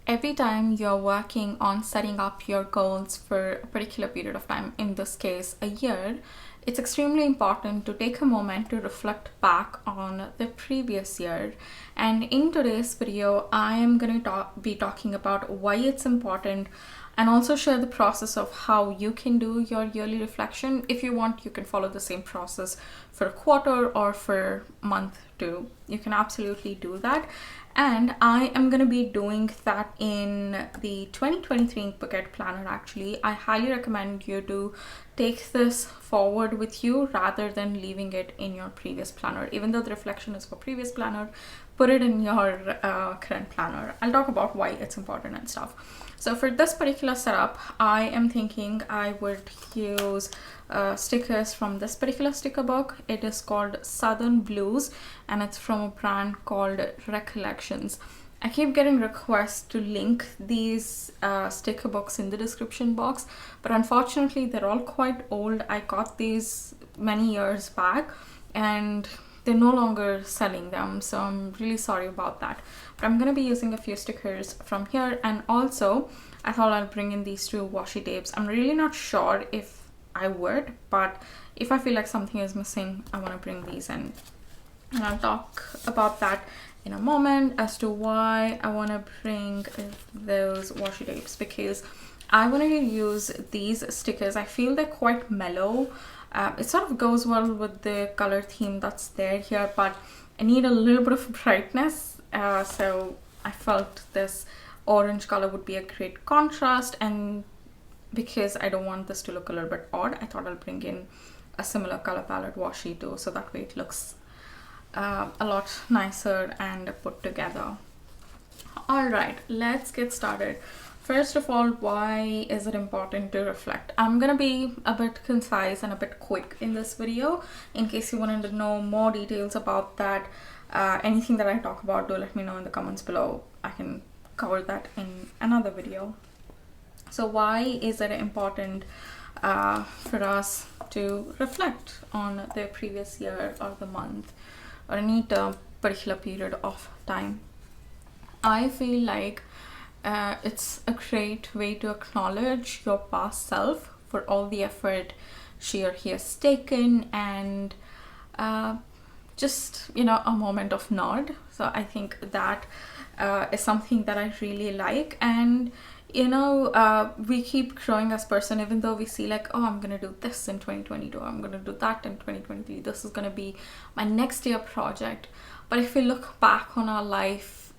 every time you're working on setting up your goals for a particular period of time, in this case a year, it's extremely important to take a moment to reflect back on the previous year. And in today's video, I am going to be talking about why it's important and also share the process of how you can do your yearly reflection. If you want, you can follow the same process for a quarter or for a month too. You can absolutely do that. And I am going to be doing that in the 2023 Bucket Planner. Actually, I highly recommend you to take this forward with you rather than leaving it in your previous planner. Even though the reflection is for previous planner, put it in your current planner. I'll talk about why it's important and stuff. So for this particular setup, I am thinking I would use stickers from this particular sticker book. It is called Southern Blues and it's from a brand called Recollections. I keep getting requests to link these sticker books in the description box, but unfortunately they're all quite old. I got these many years back and they're no longer selling them, so I'm really sorry about that. But I'm going to be using a few stickers from here, and also I thought I'll bring in these two washi tapes. I'm really not sure if I would, but if I feel like something is missing, I want to bring these in. And I'll talk about that in a moment as to why I want to bring those washi tapes, because I wanted to use these stickers. I feel they're quite mellow. It sort of goes well with the color theme that's there here, but I need a little bit of brightness, so I felt this orange color would be a great contrast, and because I don't want this to look a little bit odd, I thought I'll bring in a similar color palette washi too, so that way it looks a lot nicer and put together. Alright, let's get started. First of all, why is it important to reflect? I'm gonna be a bit concise and a bit quick in this video. In case you wanted to know more details about that, anything that I talk about, do let me know in the comments below. I can cover that in another video. So why is it important for us to reflect on the previous year or the month or any particular period of time? I feel like it's a great way to acknowledge your past self for all the effort she or he has taken, and just, you know, a moment of nod. So I think that is something that I really like. And you know, we keep growing as person, even though we see like, oh, I'm gonna do this in 2022, I'm gonna do that in 2023, this is gonna be my next year project. But if we look back on our life,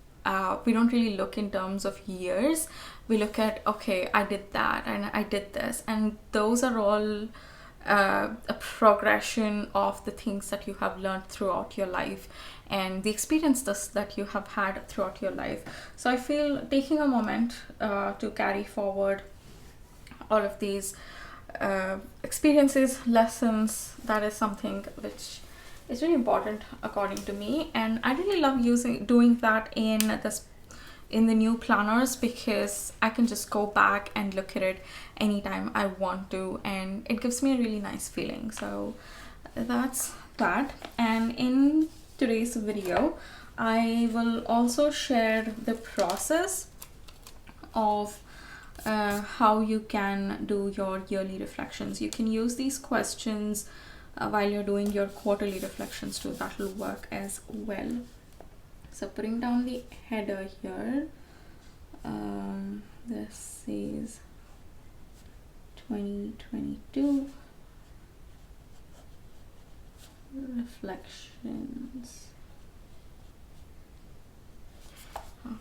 we don't really look in terms of years. We look at, okay, I did that and I did this, and those are all a progression of the things that you have learned throughout your life and the experiences that you have had throughout your life. So I feel taking a moment to carry forward all of these experiences, lessons, that is something which is really important according to me. And I really love doing that in the new planners, because I can just go back and look at it anytime I want to, and it gives me a really nice feeling. So that's that. And in today's video, I will also share the process of how you can do your yearly reflections. You can use these questions while you're doing your quarterly reflections too. That will work as well. So putting down the header here, this is 2022 reflections.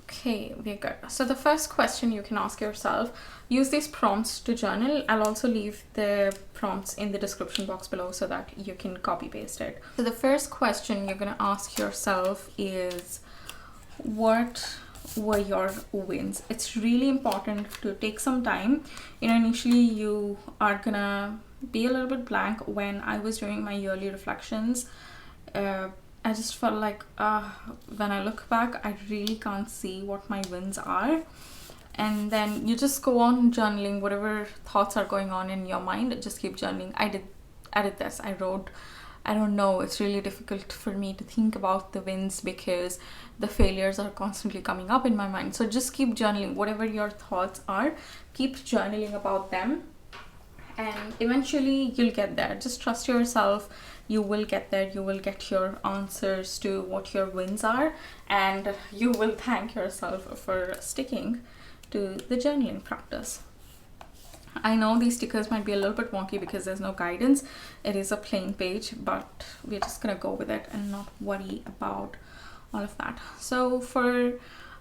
Okay, we're good. So the first question you can ask yourself, use these prompts to journal. I'll also leave the prompts in the description box below so that you can copy paste it. So the first question you're going to ask yourself is, what were your wins? It's really important to take some time. You know, initially you are gonna be a little bit blank. When I was doing my yearly reflections, I just felt like when I look back, I really can't see what my wins are. And then you just go on journaling whatever thoughts are going on in your mind. Just keep journaling. I did this. I wrote I don't know, it's really difficult for me to think about the wins because the failures are constantly coming up in my mind. So just keep journaling. Whatever your thoughts are, keep journaling about them, and eventually you'll get there. Just trust yourself. You will get there. You will get your answers to what your wins are, and you will thank yourself for sticking to the journaling practice. I know these stickers might be a little bit wonky because there's no guidance. It is a plain page, but we're just gonna go with it and not worry about all of that. So for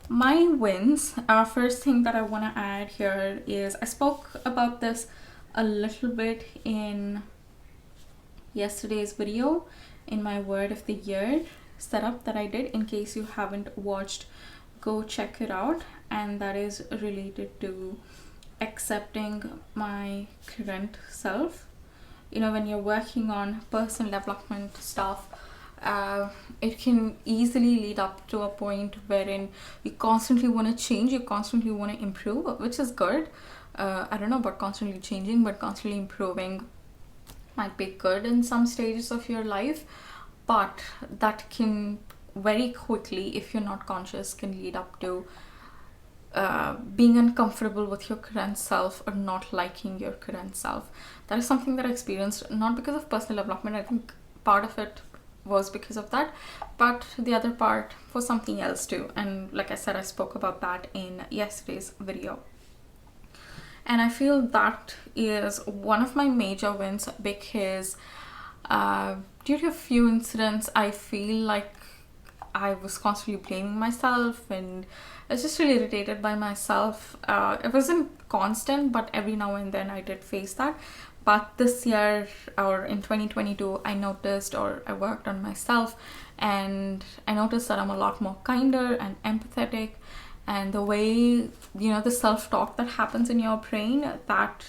my wins, first thing that I want to add here is, I spoke about this a little bit in yesterday's video in my word of the year setup that I did. In case you haven't watched, go check it out. And that is related to accepting my current self. You know, when you're working on personal development stuff, it can easily lead up to a point wherein you constantly want to change, you constantly want to improve, which is good. I don't know about constantly changing, but constantly improving might be good in some stages of your life, but that can very quickly, if you're not conscious, can lead up to being uncomfortable with your current self or not liking your current self. That is something that I experienced, not because of personal development. I think part of it was because of that, but the other part was something else too. And like I said, I spoke about that in yesterday's video. And I feel that is one of my major wins because due to a few incidents, I feel like I was constantly blaming myself and I was just really irritated by myself. It wasn't constant, but every now and then I did face that. But this year, or in 2022, I noticed, or I worked on myself, and I noticed that I'm a lot more kinder and empathetic. And the way, you know, the self-talk that happens in your brain, that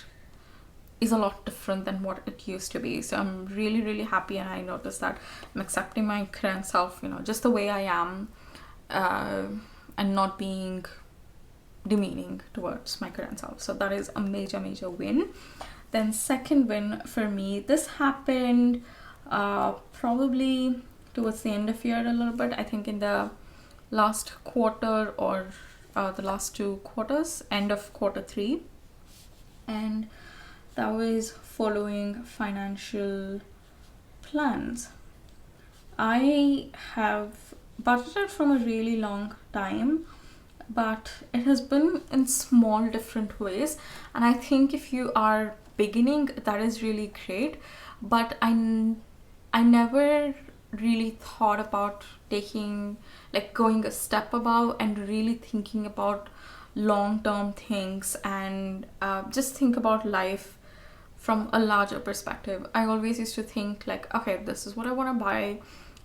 is a lot different than what it used to be. So I'm really, really happy, and I noticed that I'm accepting my current self, you know, just the way I am, and not being demeaning towards my current self. So that is a major, major win. Then second win for me, this happened probably towards the end of year a little bit. I think in the last quarter or the last 2 quarters, end of quarter 3. And that was following financial plans. I have budgeted from a really long time, but it has been in small different ways. And I think if you are beginning, that is really great. But I never really thought about taking, like, going a step above and really thinking about long-term things and just think about life from a larger perspective. I always used to think like, okay, this is what I want to buy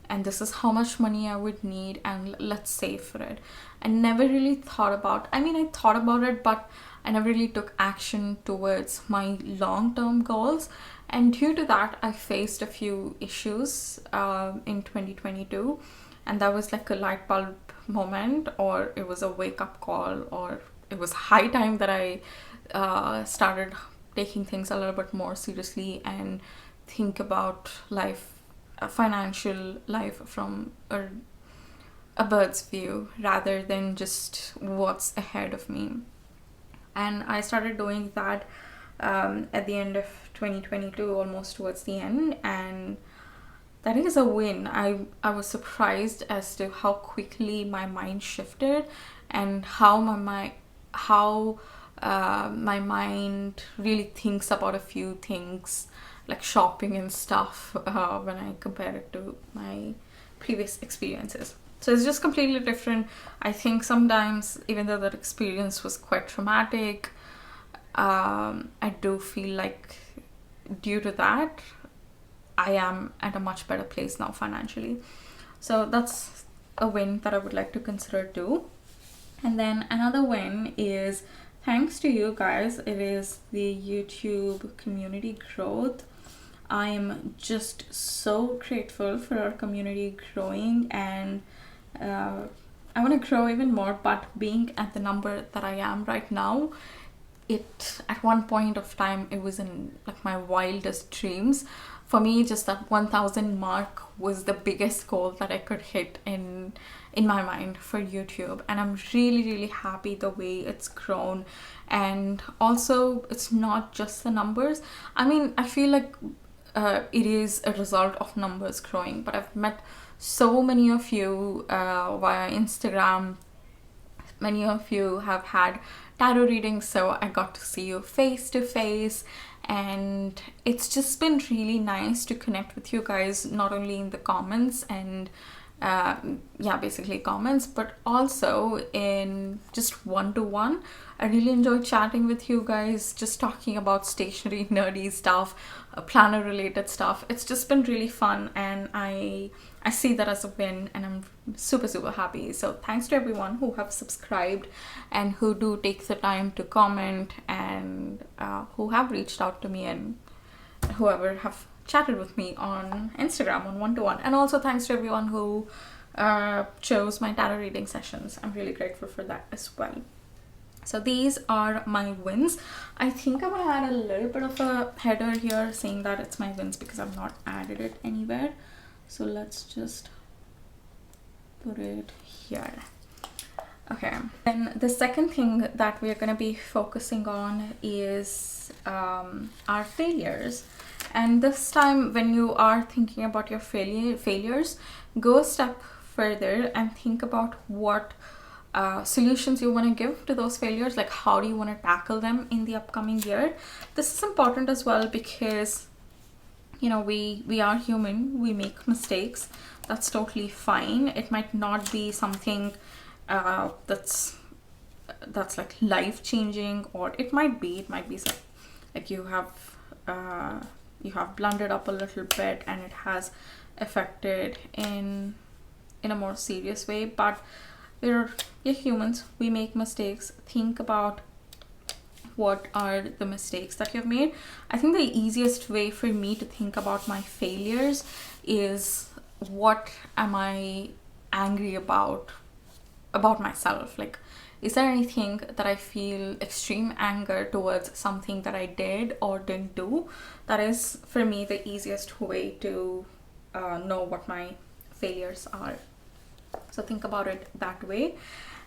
and this is how much money I would need and let's save for it. I never really thought about, I mean, I thought about it, but I never really took action towards my long-term goals. And due to that, I faced a few issues in 2022. And that was like a light bulb moment, or it was a wake-up call, or it was high time that I started taking things a little bit more seriously and think about life, financial life, from a bird's view rather than just what's ahead of me. And I started doing that at the end of 2022, almost towards the end, and that is a win. I was surprised as to how quickly my mind shifted and how my mind really thinks about a few things like shopping and stuff when I compare it to my previous experiences. So it's just completely different. I think sometimes, even though that experience was quite traumatic, I do feel like due to that, I am at a much better place now financially. So that's a win that I would like to consider too. And then another win is, thanks to you guys, it is the YouTube community growth. I am just so grateful for our community growing, and I want to grow even more, but being at the number that I am right now, it at one point of time, it was in like my wildest dreams. for me, just that 1000 mark was the biggest goal that I could hit in my mind for YouTube, and I'm really happy the way it's grown. And also, it's not just the numbers. I mean, I feel like it is a result of numbers growing, but I've met so many of you via Instagram. Many of you have had tarot readings, so I got to see you face to face, and it's just been really nice to connect with you guys, not only in the comments and basically comments, but also in just one-to-one. I really enjoy chatting with you guys, just talking about stationery, nerdy stuff, planner related stuff. It's just been really fun, and I see that as a win, and I'm super happy. So thanks to everyone who have subscribed and who do take the time to comment, and who have reached out to me, and whoever have chatted with me on Instagram on one-to-one. And also thanks to everyone who chose my tarot reading sessions. I'm really grateful for that as well. So these are my wins. I think I'm gonna add a little bit of a header here saying that it's my wins, because I've not added it anywhere. So let's just put it here. Okay, then the second thing that we're going to be focusing on is our failures. And this time, when you are thinking about your failures, go a step further and think about what solutions you want to give to those failures. Like, how do you want to tackle them in the upcoming year? This is important as well, because you know, we are human, we make mistakes. That's totally fine. It might not be something that's like life changing, or it might be like you have blundered up a little bit and it has affected in a more serious way. But we're humans, we make mistakes. Think about what are the mistakes that you've made. I think the easiest way for me to think about my failures is, what am I angry about myself? Like, is there anything that I feel extreme anger towards, something that I did or didn't do? That is, for me, the easiest way to know what my failures are. So think about it that way.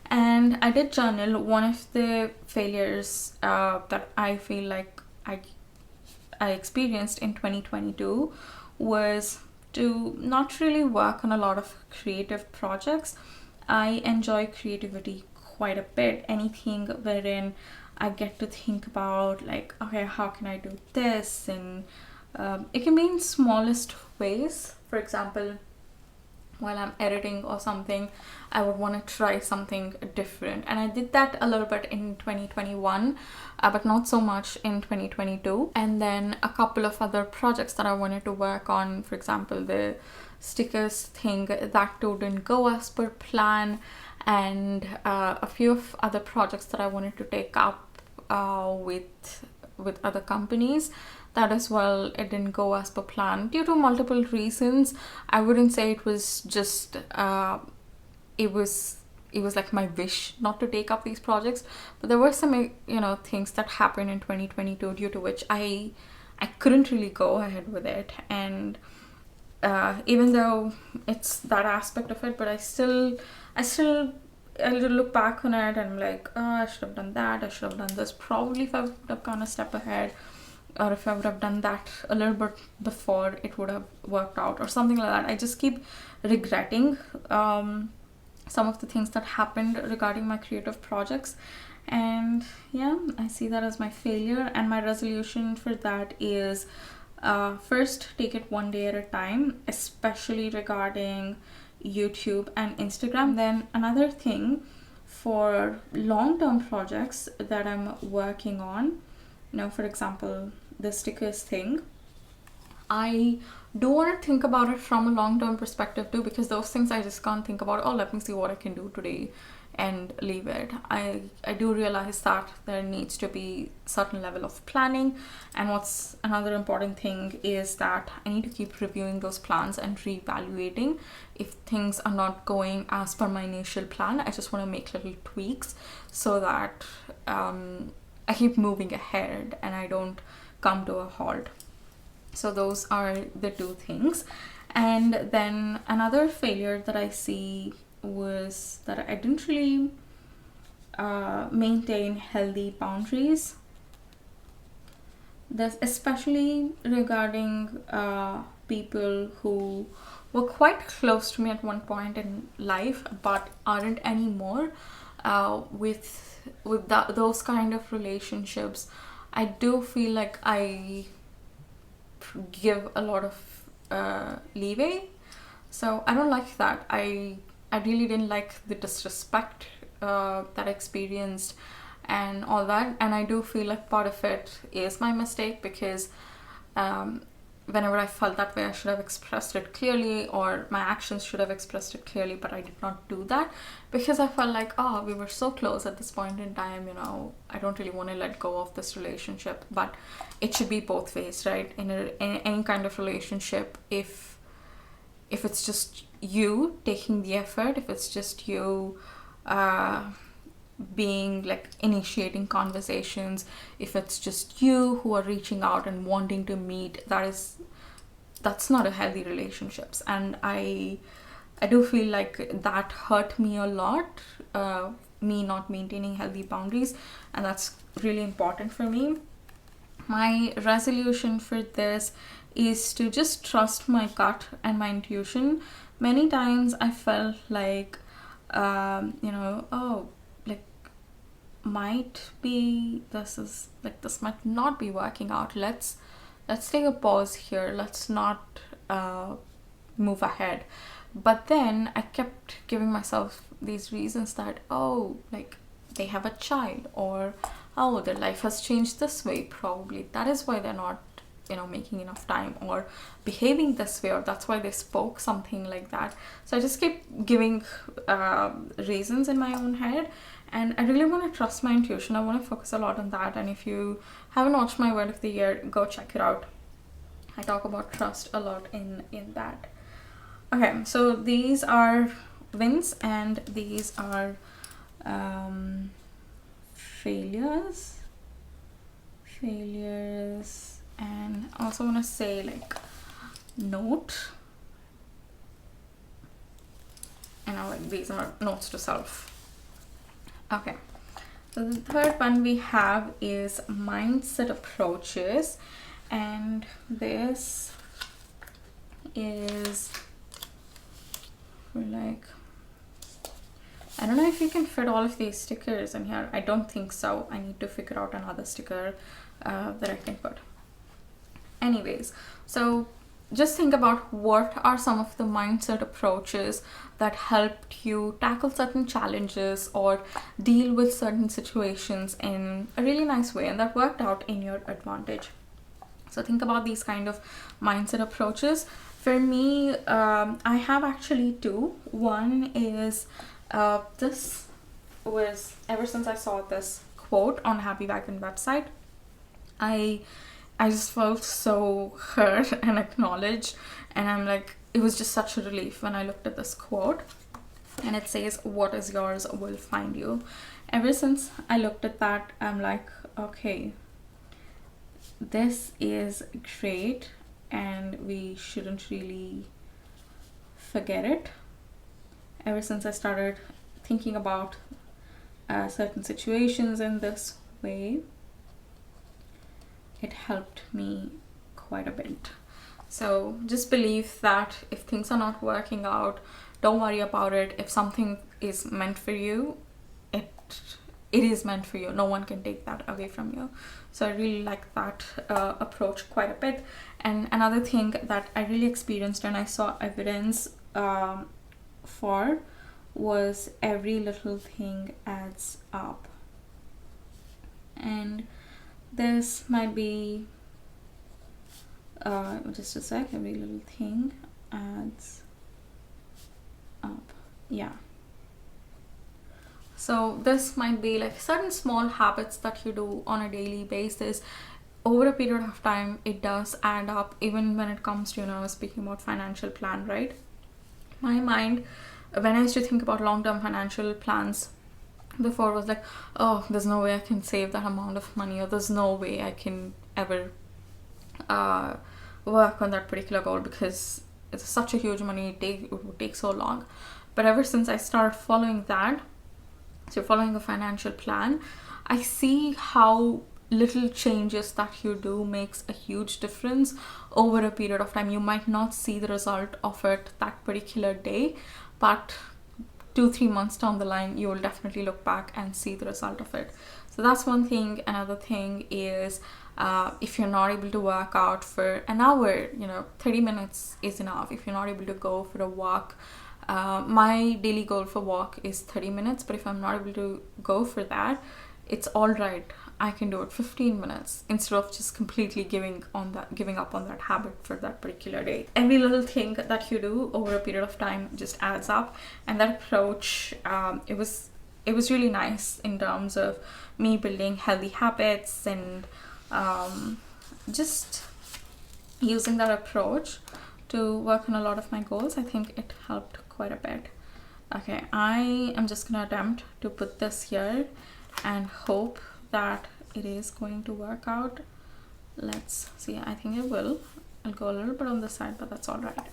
And I did journal. One of the failures that I feel like I experienced in 2022 was to not really work on a lot of creative projects. I enjoy creativity quite a bit. Anything wherein I get to think about, like, okay, how can I do this? And it can be in smallest ways. For example, while I'm editing or something, I would want to try something different. And I did that a little bit in 2021, but not so much in 2022. And then a couple of other projects that I wanted to work on, for example, the stickers thing, that too didn't go as per plan. And a few of other projects that I wanted to take up with other companies, that as well, it didn't go as per plan due to multiple reasons. I wouldn't say it was just it was like my wish not to take up these projects, but there were some things that happened in 2022 due to which I couldn't really go ahead with it. And even though it's that aspect of it, but I still look back on it and I'm like, oh, I should have done that, I should have done this. Probably if I would have gone a step ahead, or if I would have done that a little bit before, it would have worked out, or something like that. I just keep regretting some of the things that happened regarding my creative projects. And yeah, I see that as my failure. And my resolution for that is, first, take it one day at a time, especially regarding YouTube and Instagram. Then another thing, for long-term projects that I'm working on, for example, the stickers thing, I do want to think about it from a long-term perspective too, because those things I just can't think about, oh, let me see what I can do today and leave it. I do realize that there needs to be certain level of planning. And what's another important thing is that I need to keep reviewing those plans and reevaluating if things are not going as per my initial plan. I just want to make little tweaks so that I keep moving ahead and I don't come to a halt. So those are the two things. And then another failure that I see was that I didn't really maintain healthy boundaries. That's especially regarding people who were quite close to me at one point in life but aren't anymore. With those kind of relationships, I do feel like I give a lot of leeway. So I don't like that. I really didn't like the disrespect that I experienced and all that. And I do feel like part of it is my mistake, because whenever I felt that way, I should have expressed it clearly, or my actions should have expressed it clearly, but I did not do that because I felt like, oh, we were so close at this point in time, I don't really want to let go of this relationship. But it should be both ways, right? In any kind of relationship, if it's just you taking the effort, if it's just you being like initiating conversations, if it's just you who are reaching out and wanting to meet, that's not a healthy relationships. And I do feel like that hurt me a lot, me not maintaining healthy boundaries, and that's really important for me. My resolution for this is to just trust my gut and my intuition. Many times I felt like oh, like, might be this might not be working out. Let's take a pause here. Let's not move ahead. But then I kept giving myself these reasons that, oh, like, they have a child, or oh, their life has changed this way, probably that is why they're not making enough time or behaving this way, or that's why they spoke something like that. So I just keep giving reasons in my own head, and I really want to trust my intuition. I want to focus a lot on that. And if you haven't watched my word of the year, go check it out. I talk about trust a lot in that. Okay, so these are wins and these are failures, and I also want to say, like, note, and like these are notes to self. Okay, so the third one we have is mindset approaches, and this is for, like, I don't know if you can fit all of these stickers in here. I don't think so. I need to figure out another sticker that I can put. Anyways, so just think about what are some of the mindset approaches that helped you tackle certain challenges or deal with certain situations in a really nice way, and that worked out in your advantage. So think about these kind of mindset approaches. For me, I have actually two. One is this was ever since I saw this quote on Happy Wagon website, I just felt so heard and acknowledged, and I'm like, it was just such a relief when I looked at this quote, and it says, "What is yours will find you." Ever since I looked at that, I'm like, okay, this is great, and we shouldn't really forget it. Ever since I started thinking about certain situations in this way, it helped me quite a bit. So just believe that if things are not working out, don't worry about it. If something is meant for you, it is meant for you. No one can take that away from you. So I really like that approach quite a bit. And another thing that I really experienced and I saw evidence for was every little thing adds up. And this might be just a sec, every little thing adds up. Yeah. So this might be like certain small habits that you do on a daily basis. Over a period of time, it does add up, even when it comes to, speaking about financial plan, right? My mind, when I used to think about long-term financial plans before, was like, oh, there's no way I can save that amount of money, or there's no way I can ever work on that particular goal because it's such a huge money, it would take so long. But ever since I started following that, so following a financial plan, I see how little changes that you do makes a huge difference over a period of time. You might not see the result of it that particular day, but 2-3 months down the line you will definitely look back and see the result of it. So that's one thing. Another thing is, if you're not able to work out for an hour, 30 minutes is enough. If you're not able to go for a walk, my daily goal for walk is 30 minutes, but if I'm not able to go for that, it's all right. I can do it 15 minutes instead of just completely giving up on that habit for that particular day. Every little thing that you do over a period of time just adds up, and that approach, it was really nice in terms of me building healthy habits and just using that approach to work on a lot of my goals. I think it helped quite a bit. Okay, I am just gonna attempt to put this here and hope that it is going to work out. Let's see. I think it will. I'll go a little bit on the side, but that's all right.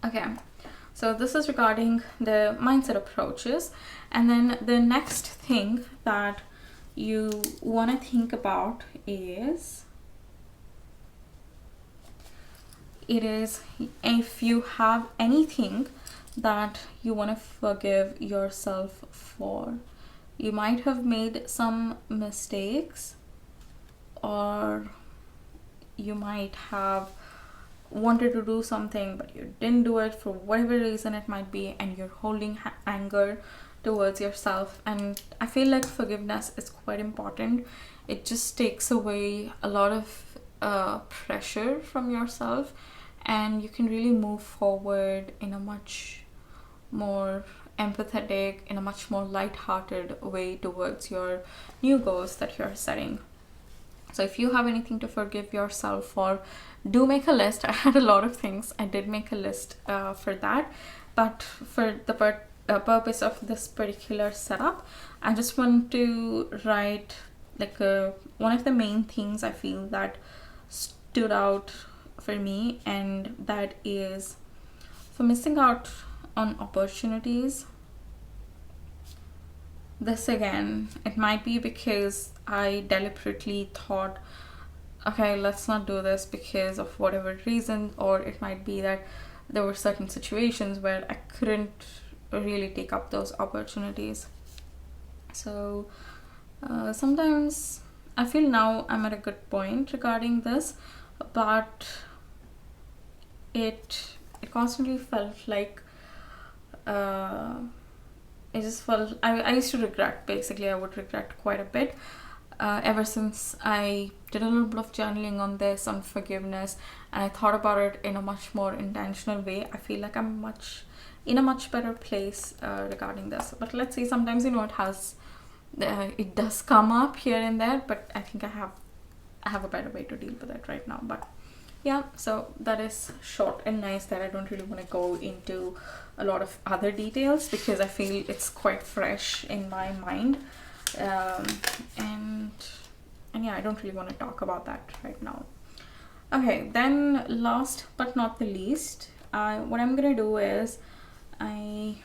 Okay, so this is regarding the mindset approaches. And then the next thing that you want to think about is if you have anything that you want to forgive yourself for. You might have made some mistakes, or you might have wanted to do something but you didn't do it for whatever reason it might be, and you're holding anger towards yourself. And I feel like forgiveness is quite important. It just takes away a lot of pressure from yourself, and you can really move forward in a much more empathetic, in a much more light-hearted way towards your new goals that you're setting. So if you have anything to forgive yourself for, do make a list. I had a lot of things. I did make a list for that, but for the purpose of this particular setup, I just want to write like one of the main things I feel that stood out for me, and that is for missing out on opportunities. This again, it might be because I deliberately thought, okay, let's not do this because of whatever reason, or it might be that there were certain situations where I couldn't really take up those opportunities. So sometimes I feel now I'm at a good point regarding this, but it constantly felt like it just felt I used to regret. Basically, I would regret quite a bit ever since I did a little bit of journaling on this, on forgiveness, and I thought about it in a much more intentional way. I feel like I'm in a much better place regarding this. But let's see, sometimes it does come up here and there, but I think I have a better way to deal with it right now. But yeah, so that is short and nice, that I don't really want to go into a lot of other details because I feel it's quite fresh in my mind, and yeah, I don't really want to talk about that right now. Okay, then last but not the least, what I'm gonna do is I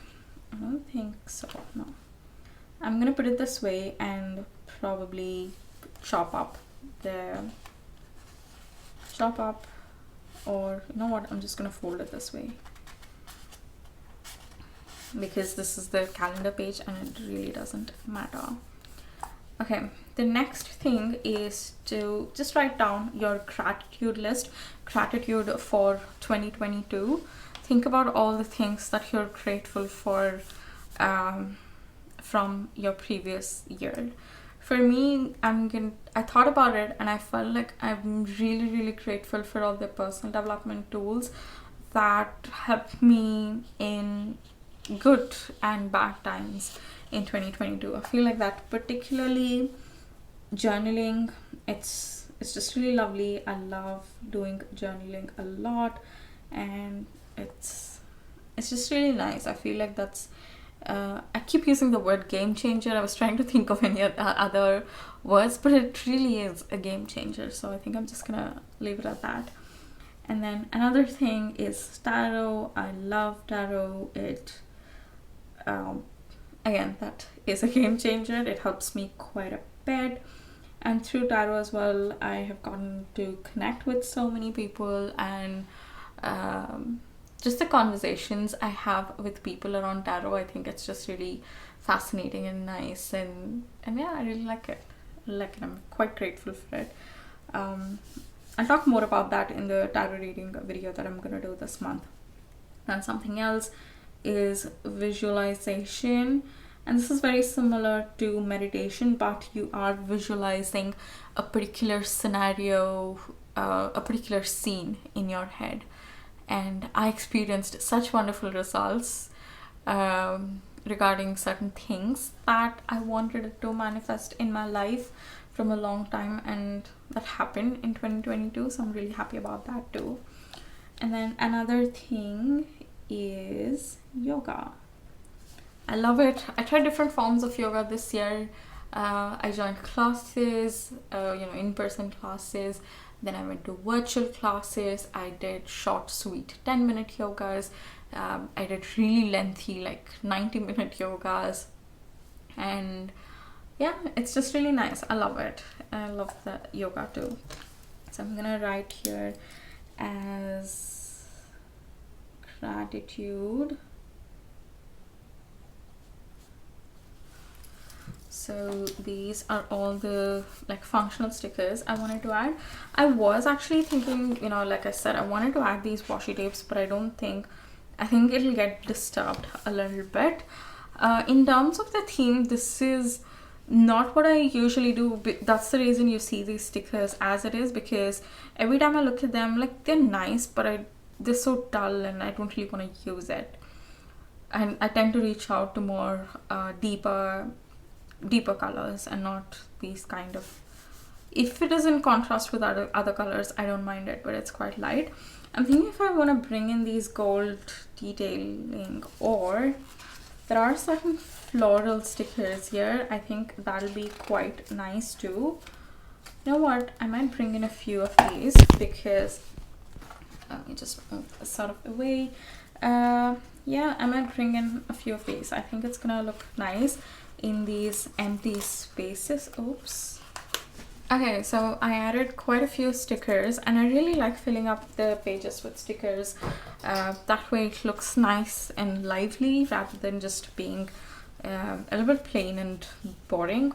don't think so, no, I'm gonna put it this way and probably chop up, or you know what, I'm just gonna fold it this way because this is the calendar page and it really doesn't matter. Okay, the next thing is to just write down your gratitude list, gratitude for 2022. Think about all the things that you're grateful for from your previous year. For me, I thought about it and I felt like I'm really, really grateful for all the personal development tools that helped me in good and bad times in 2022. I feel like that, particularly journaling, it's just really lovely. I love doing journaling a lot, and it's just really nice. I feel like that's I keep using the word game changer. I was trying to think of any other words, but it really is a game changer. So I think I'm just gonna leave it at that. And then another thing is tarot. I love tarot. Again, that is a game changer. It helps me quite a bit. And through tarot as well, I have gotten to connect with so many people, and just the conversations I have with people around tarot, I think it's just really fascinating and nice, and yeah, I really like it. I'm quite grateful for it. I'll talk more about that in the tarot reading video that I'm gonna do this month. And something else is visualization, and this is very similar to meditation, but you are visualizing a particular scenario, a particular scene in your head. And I experienced such wonderful results regarding certain things that I wanted to manifest in my life from a long time, and that happened in 2022, so I'm really happy about that too. And then another thing is yoga. I love it. I tried different forms of yoga this year. I joined classes, in-person classes. Then I went to virtual classes. I did short, sweet 10-minute yogas. I did really lengthy, like 90-minute yogas. And yeah, it's just really nice. I love it. I love the yoga too. So I'm gonna write here as gratitude. So these are all the like functional stickers I wanted to add. I was actually thinking, like I said, I wanted to add these washi tapes, but I think it'll get disturbed a little bit. In terms of the theme, this is not what I usually do. That's the reason you see these stickers as it is, because every time I look at them, like, they're nice, but they're so dull and I don't really want to use it. And I tend to reach out to more deeper colors, and not these kind of, if it is in contrast with other colors, I don't mind it, but it's quite light. I'm thinking if I want to bring in these gold detailing, or there are certain floral stickers here, I think that'll be quite nice too. You know what, I might bring in a few of these, because let me just move this sort of away. Yeah, I might bring in a few of these. I think it's gonna look nice in these empty spaces. Oops. Okay, so I added quite a few stickers, and I really like filling up the pages with stickers. That way it looks nice and lively, rather than just being a little bit plain and boring.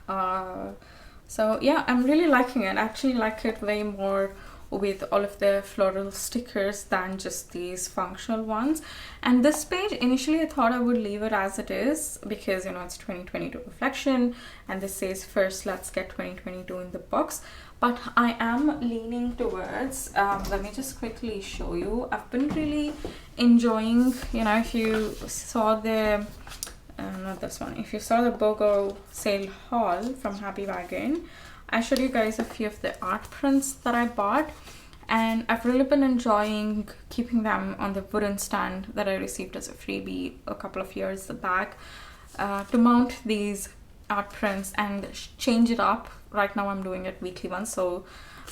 So yeah, I'm really liking it. I actually like it way more with all of the floral stickers than just these functional ones. And this page, initially I thought I would leave it as it is, because it's 2022 reflection, and this says first let's get 2022 in the books. But I am leaning towards, let me just quickly show you. I've been really enjoying, if you saw the not this one, if you saw the BOGO sale haul from Happy Wagon, I showed you guys a few of the art prints that I bought, and I've really been enjoying keeping them on the wooden stand that I received as a freebie a couple of years back, to mount these art prints and change it up. Right now I'm doing it weekly ones, so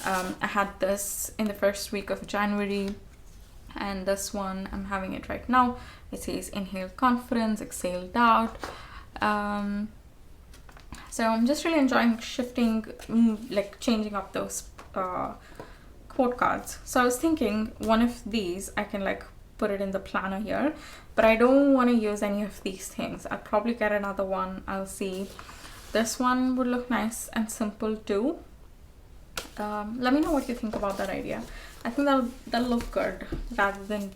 I had this in the first week of January, and this one I'm having it right now. It says inhale confidence, exhale doubt. So I'm just really enjoying shifting, like changing up those quote cards. So I was thinking one of these I can like put it in the planner here, but I don't want to use any of these things. I'll probably get another one. I'll see. This one would look nice and simple too. Let me know what you think about that idea. I think that'll look good rather than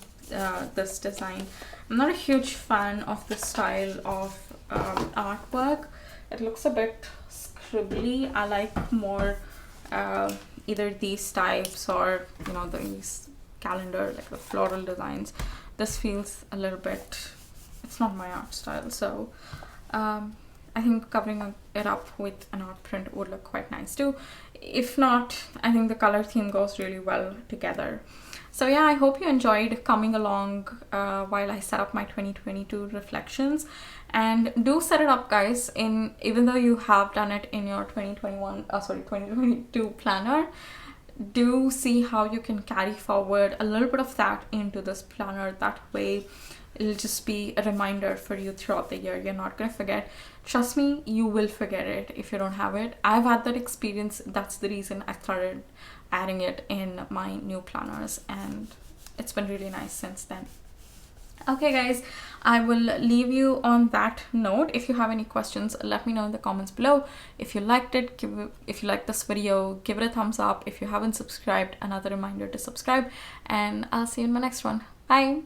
this design. I'm not a huge fan of the style of artwork. It looks a bit scribbly. I like more either these types or these calendar, like the floral designs. This feels a little bit, it's not my art style, so I think covering it up with an art print would look quite nice too. If not, I think the color theme goes really well together. So yeah, I hope you enjoyed coming along while I set up my 2022 reflections. And do set it up, guys, in even though you have done it in your 2022 planner, do see how you can carry forward a little bit of that into this planner. That way it'll just be a reminder for you throughout the year. You're not going to forget. Trust me, you will forget it if you don't have it. I've had that experience. That's the reason I started adding it in my new planners, and it's been really nice since then. Okay guys, I will leave you on that note. If you have any questions, let me know in the comments below. If you liked it, if you liked this video, give it a thumbs up. If you haven't subscribed, another reminder to subscribe, and I'll see you in my next one. Bye.